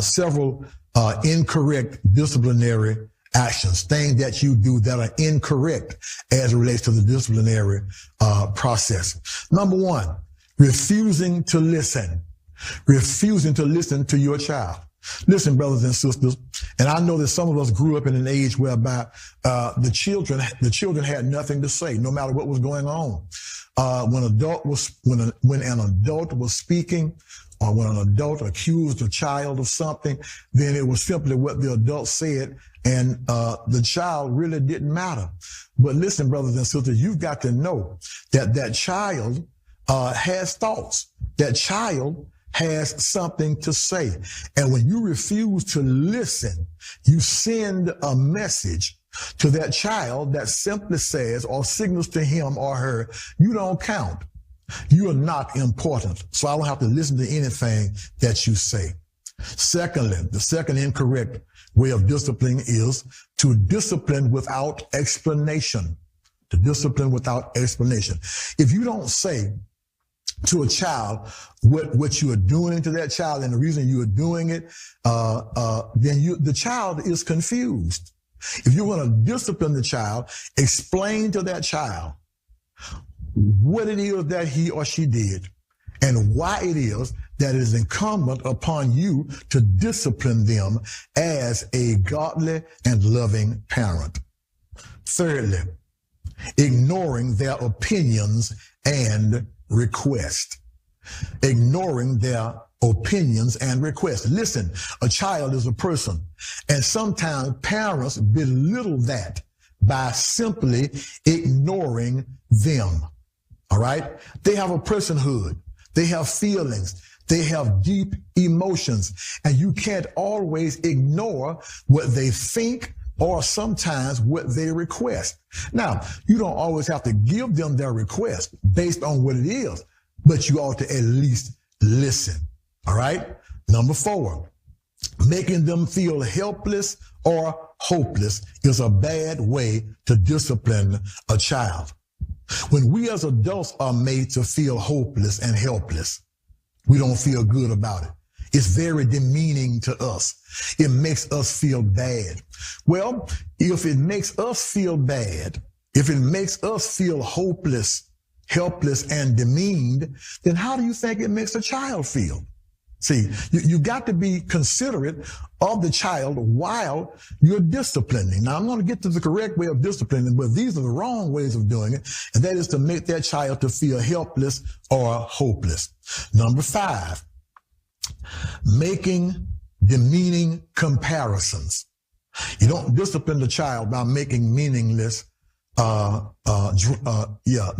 several incorrect disciplinary actions, things that you do that are incorrect as it relates to the disciplinary process. Number one, refusing to listen. Refusing to listen to your child. Listen, brothers and sisters, and I know that some of us grew up in an age whereby the children had nothing to say, no matter what was going on. When an adult was speaking, or when an adult accused a child of something, then it was simply what the adult said, and the child really didn't matter. But listen, brothers and sisters, you've got to know that that child has thoughts. That child has something to say. And when you refuse to listen, you send a message to that child that simply says or signals to him or her, you don't count. You are not important. So I don't have to listen to anything that you say. Secondly, the second incorrect way of disciplining is to discipline without explanation. To discipline without explanation. If you don't say to a child what you are doing to that child and the reason you are doing it, then the child is confused. If you want to discipline the child, explain to that child what it is that he or she did and why it is that it is incumbent upon you to discipline them as a godly and loving parent. Thirdly, ignoring their opinions and request. Ignoring their opinions and requests. Listen, a child is a person, and sometimes parents belittle that by simply ignoring them. All right? They have a personhood. They have feelings. They have deep emotions, and you can't always ignore what they think or sometimes what they request. Now, you don't always have to give them their request based on what it is, but you ought to at least listen. All right? Number 4, making them feel helpless or hopeless is a bad way to discipline a child. When we as adults are made to feel hopeless and helpless, we don't feel good about it. It's very demeaning to us. It makes us feel bad. Well, if it makes us feel bad, if it makes us feel hopeless, helpless, and demeaned, then how do you think it makes a child feel? See, you got to be considerate of the child while you're disciplining. Now, I'm going to get to the correct way of disciplining, but these are the wrong ways of doing it, and that is to make that child to feel helpless or hopeless. Number 5, making demeaning comparisons. You don't discipline the child by making meaningless,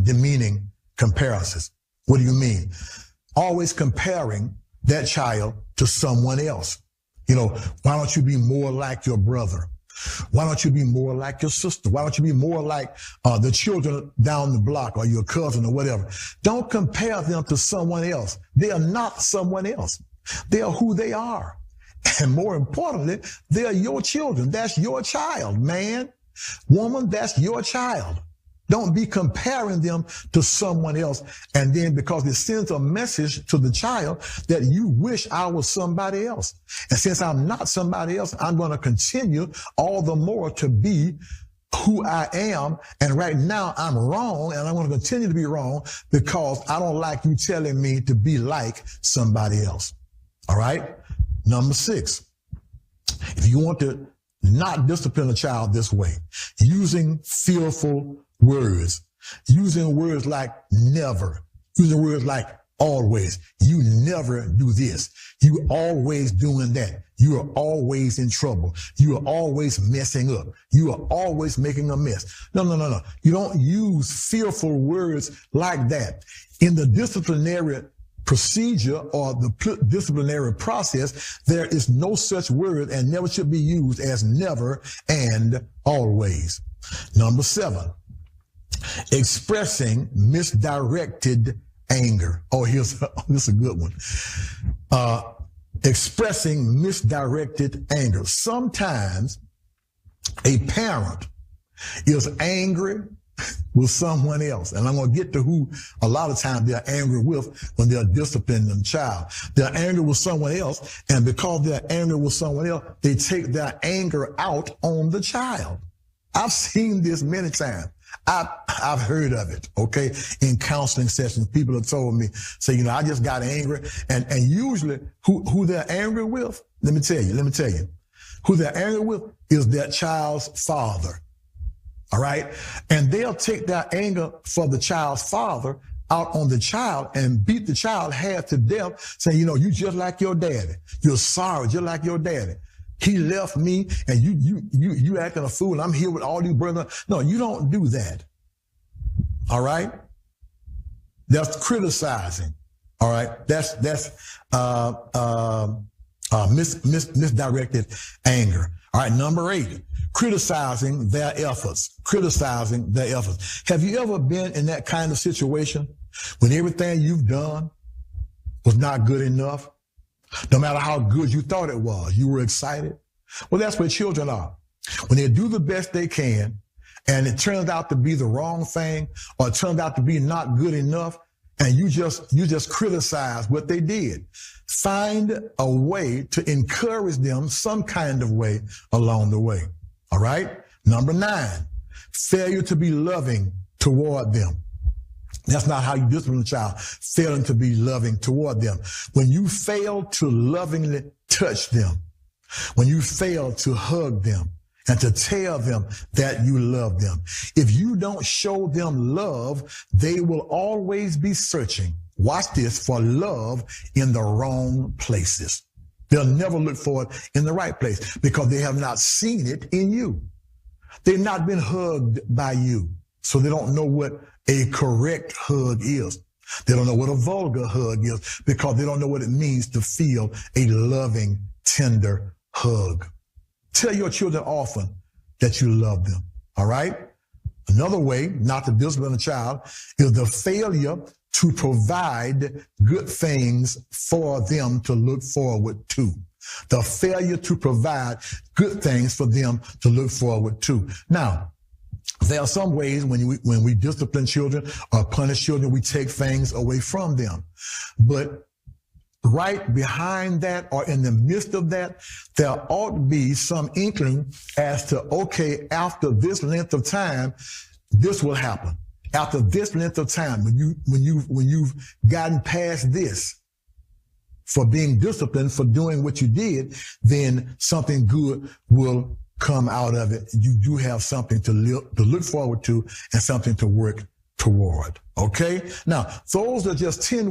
demeaning comparisons. What do you mean? Always comparing that child to someone else. You know, why don't you be more like your brother? Why don't you be more like your sister? Why don't you be more like the children down the block or your cousin or whatever? Don't compare them to someone else. They are not someone else. They are who they are. And more importantly, they are your children. That's your child, man. Woman, that's your child. Don't be comparing them to someone else. And then because it sends a message to the child that you wish I was somebody else. And since I'm not somebody else, I'm going to continue all the more to be who I am. And right now I'm wrong, and I'm going to continue to be wrong because I don't like you telling me to be like somebody else. All right? Number 6, if you want to not discipline a child this way, using fearful words, using words like never, using words like always. You never do this. You always doing that. You are always in trouble. You are always messing up. You are always making a mess. No. You don't use fearful words like that. In the disciplinary procedure or the disciplinary process, there is no such word and never should be used as never and always. Number 7, expressing misdirected anger. Oh, this is a good one. Expressing misdirected anger. Sometimes a parent is angry with someone else. And I'm going to get to who a lot of times they're angry with when they're disciplining the child. They're angry with someone else, and because they're angry with someone else, they take their anger out on the child. I've seen this many times. I've heard of it, okay? In counseling sessions, people have told me, say, I just got angry. And usually who they're angry with, let me tell you, who they're angry with is their child's father. All right. And they'll take their anger for the child's father out on the child and beat the child half to death, saying, you just like your daddy. You're sorry, just like your daddy. He left me and you acting a fool. I'm here with all these brothers. No, you don't do that. All right. That's criticizing. All right. That's misdirected anger. All right. Number 8. Criticizing their efforts. Have you ever been in that kind of situation when everything you've done was not good enough? No matter how good you thought it was, you were excited. Well, that's where children are. When they do the best they can and it turns out to be the wrong thing or it turns out to be not good enough, and you just criticize what they did. Find a way to encourage them some kind of way along the way. All right. Number 9, failure to be loving toward them. That's not how you discipline a child, failing to be loving toward them. When you fail to lovingly touch them, when you fail to hug them and to tell them that you love them, if you don't show them love, they will always be searching, watch this, for love in the wrong places. They'll never look for it in the right place because they have not seen it in you. They've not been hugged by you, so they don't know what a correct hug is. They don't know what a vulgar hug is because they don't know what it means to feel a loving, tender hug. Tell your children often that you love them, all right? Another way not to discipline a child is the failure to provide good things for them to look forward to. The failure to provide good things for them to look forward to. Now, there are some ways when we discipline children or punish children, we take things away from them. But right behind that or in the midst of that, there ought to be some inkling as to, okay, after this length of time, this will happen. After this length of time, when you've gotten past this for being disciplined for doing what you did, then something good will come out of it. You do have something to look forward to and something to work toward. Okay? Now, those are just 10